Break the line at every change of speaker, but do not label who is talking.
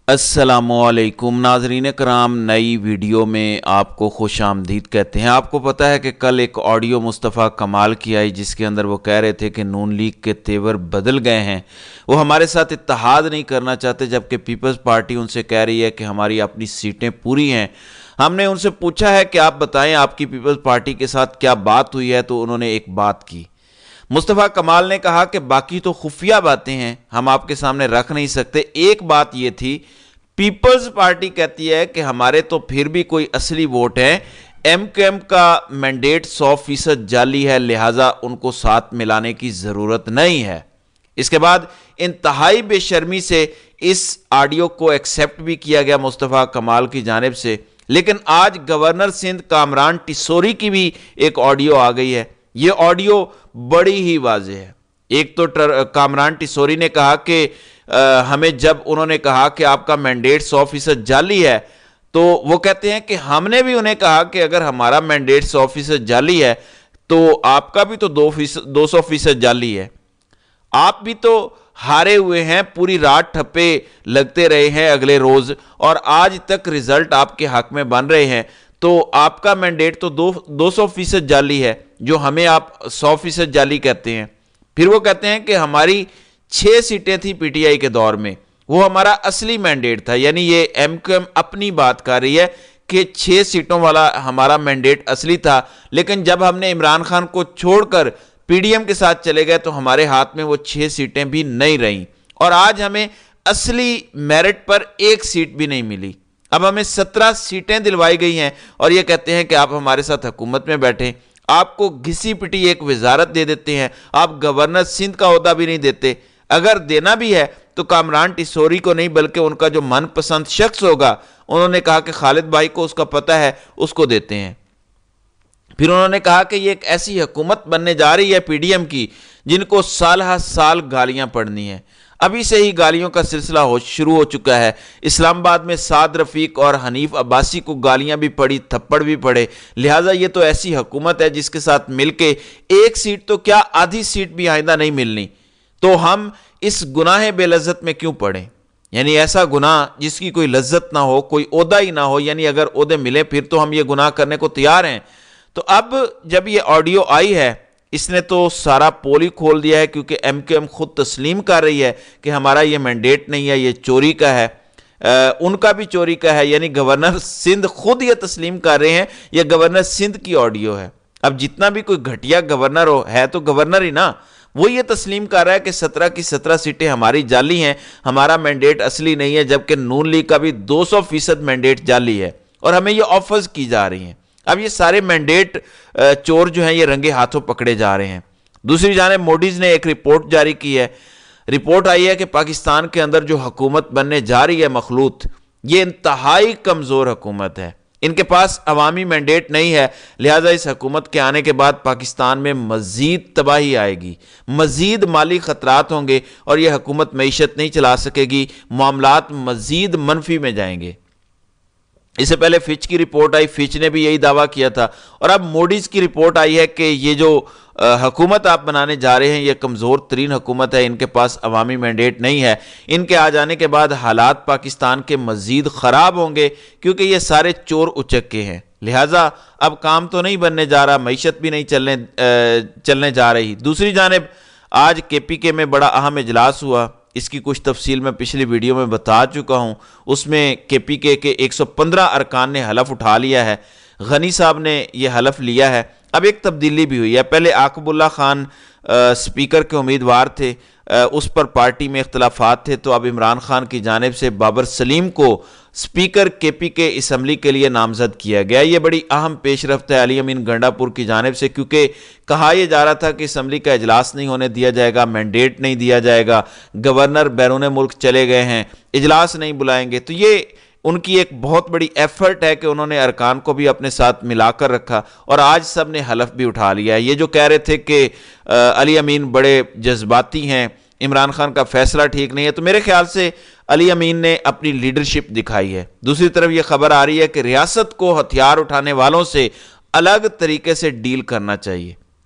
السلام علیکم ناظرین کرام، نئی ویڈیو میں آپ کو خوش آمدید کہتے ہیں۔ آپ کو پتہ ہے کہ کل ایک آڈیو مصطفیٰ کمال کی آئی جس کے اندر وہ کہہ رہے تھے کہ نون لیگ کے تیور بدل گئے ہیں، وہ ہمارے ساتھ اتحاد نہیں کرنا چاہتے، جبکہ پیپلز پارٹی ان سے کہہ رہی ہے کہ ہماری اپنی سیٹیں پوری ہیں۔ ہم نے ان سے پوچھا ہے کہ آپ بتائیں آپ کی پیپلز پارٹی کے ساتھ کیا بات ہوئی ہے، تو انہوں نے ایک بات کی۔ مصطفیٰ کمال نے کہا کہ باقی تو خفیہ باتیں ہیں، ہم آپ کے سامنے رکھ نہیں سکتے۔ ایک بات یہ تھی، پیپلز پارٹی کہتی ہے کہ ہمارے تو پھر بھی کوئی اصلی ووٹ ہیں، ایم کیو ایم کا مینڈیٹ 100% جعلی ہے، لہٰذا ان کو ساتھ ملانے کی ضرورت نہیں ہے۔ اس کے بعد انتہائی بے شرمی سے اس آڈیو کو ایکسیپٹ بھی کیا گیا مصطفیٰ کمال کی جانب سے، لیکن آج گورنر سندھ کامران ٹیسوری کی بھی ایک آڈیو آ گئی ہے۔ یہ آڈیو بڑی ہی واضح ہے۔ ایک تو کامران ٹیسوری نے کہا کہ ہمیں جب انہوں نے کہا کہ آپ کا مینڈیٹ 100% جعلی ہے، تو وہ کہتے ہیں کہ ہم نے بھی انہیں کہا کہ اگر ہمارا مینڈیٹ 100% جعلی ہے تو آپ کا بھی تو 200% جعلی ہے، آپ بھی تو ہارے ہوئے ہیں، پوری رات ٹھپے لگتے رہے ہیں اگلے روز، اور آج تک رزلٹ آپ کے حق میں بن رہے ہیں، تو آپ کا مینڈیٹ تو 200% جعلی ہے جو ہمیں آپ 100% جعلی کہتے ہیں۔ پھر وہ کہتے ہیں کہ ہماری 6 سیٹیں تھی پی ٹی آئی کے دور میں، وہ ہمارا اصلی مینڈیٹ تھا، یعنی یہ ایم کیو ایم اپنی بات کر رہی ہے کہ 6 سیٹوں والا ہمارا مینڈیٹ اصلی تھا، لیکن جب ہم نے عمران خان کو چھوڑ کر پی ڈی ایم کے ساتھ چلے گئے تو ہمارے ہاتھ میں وہ 6 سیٹیں بھی نہیں رہیں، اور آج ہمیں اصلی میرٹ پر 1 سیٹ بھی نہیں ملی۔ اب ہمیں 17 سیٹیں دلوائی گئی ہیں اور یہ کہتے ہیں کہ آپ ہمارے ساتھ حکومت میں بیٹھیں، آپ کو گھسی پٹی ایک وزارت دے دیتے ہیں، آپ گورنر سندھ کا عہدہ بھی نہیں دیتے۔ اگر دینا بھی ہے تو کامران ٹیسوری کو نہیں، بلکہ ان کا جو من پسند شخص ہوگا، انہوں نے کہا کہ خالد بھائی کو اس کا پتہ ہے، اس کو دیتے ہیں۔ پھر انہوں نے کہا کہ یہ ایک ایسی حکومت بننے جا رہی ہے پی ڈی ایم کی جن کو سال ہر سال گالیاں پڑنی ہیں۔ ابھی سے ہی گالیوں کا سلسلہ شروع ہو چکا ہے۔ اسلام آباد میں سعد رفیق اور حنیف عباسی کو گالیاں بھی پڑی، تھپڑ بھی پڑے، لہٰذا یہ تو ایسی حکومت ہے جس کے ساتھ مل کے 1 سیٹ تو کیا آدھی سیٹ بھی آئندہ نہیں ملنی، تو ہم اس گناہ بے لذت میں کیوں پڑیں؟ یعنی ایسا گناہ جس کی کوئی لذت نہ ہو، کوئی عہدہ ہی نہ ہو، یعنی اگر عہدے ملے پھر تو ہم یہ گناہ کرنے کو تیار ہیں۔ تو اب جب یہ آڈیو آئی ہے، اس نے تو سارا پول ہی کھول دیا ہے، کیونکہ ایم کیو ایم خود تسلیم کر رہی ہے کہ ہمارا یہ مینڈیٹ نہیں ہے، یہ چوری کا ہے، ان کا بھی چوری کا ہے، یعنی گورنر سندھ خود یہ تسلیم کر رہے ہیں، یہ گورنر سندھ کی آڈیو ہے۔ اب جتنا بھی کوئی گھٹیا گورنر ہو، ہے تو گورنر ہی نا، وہ یہ تسلیم کر رہا ہے کہ 17 کی 17 سیٹیں ہماری جعلی ہیں، ہمارا مینڈیٹ اصلی نہیں ہے، جبکہ نون لیگ کا بھی 200% مینڈیٹ جعلی ہے، اور ہمیں یہ آفرز کی جا رہی ہیں۔ اب یہ سارے مینڈیٹ چور جو ہیں یہ رنگے ہاتھوں پکڑے جا رہے ہیں۔ دوسری جانب موڈیز نے ایک رپورٹ جاری کی ہے، رپورٹ آئی ہے کہ پاکستان کے اندر جو حکومت بننے جا رہی ہے مخلوط، یہ انتہائی کمزور حکومت ہے، ان کے پاس عوامی مینڈیٹ نہیں ہے، لہٰذا اس حکومت کے آنے کے بعد پاکستان میں مزید تباہی آئے گی، مزید مالی خطرات ہوں گے، اور یہ حکومت معیشت نہیں چلا سکے گی، معاملات مزید منفی میں جائیں گے۔ اس سے پہلے فچ کی رپورٹ آئی، فچ نے بھی یہی دعویٰ کیا تھا، اور اب موڈیز کی رپورٹ آئی ہے کہ یہ جو حکومت آپ بنانے جا رہے ہیں یہ کمزور ترین حکومت ہے، ان کے پاس عوامی مینڈیٹ نہیں ہے، ان کے آ جانے کے بعد حالات پاکستان کے مزید خراب ہوں گے، کیونکہ یہ سارے چور اچکے ہیں، لہٰذا اب کام تو نہیں بننے جا رہا، معیشت بھی نہیں چلنے جا رہی۔ دوسری جانب آج کے پی کے میں بڑا اہم اجلاس ہوا، اس کی کچھ تفصیل میں پچھلی ویڈیو میں بتا چکا ہوں، اس میں کے پی کے 115 ارکان نے حلف اٹھا لیا ہے، غنی صاحب نے یہ حلف لیا ہے۔ اب ایک تبدیلی بھی ہوئی ہے، پہلے عاقب اللہ خان سپیکر کے امیدوار تھے، اس پر پارٹی میں اختلافات تھے، تو اب عمران خان کی جانب سے بابر سلیم کو سپیکر کے پی کے اسمبلی کے لیے نامزد کیا گیا۔ یہ بڑی اہم پیش رفت ہے علی امین گنڈا پور کی جانب سے، کیونکہ کہا یہ جا رہا تھا کہ اسمبلی کا اجلاس نہیں ہونے دیا جائے گا، مینڈیٹ نہیں دیا جائے گا، گورنر بیرون ملک چلے گئے ہیں، اجلاس نہیں بلائیں گے، تو یہ ان کی ایک بہت بڑی ایفرٹ ہے کہ انہوں نے ارکان کو بھی اپنے ساتھ ملا کر رکھا، اور آج سب نے حلف بھی اٹھا لیا ہے۔ یہ جو کہہ رہے تھے کہ علی امین بڑے جذباتی ہیں، عمران خان کا فیصلہ ٹھیک نہیں ہے، تو میرے خیال سے علی امین نے اپنی لیڈرشپ دکھائی ہے۔ دوسری طرف یہ خبر آ رہی ہے کہ ریاست کو ہتھیار اٹھانے والوں سے الگ طریقے سے ڈیل کرنا چاہیے،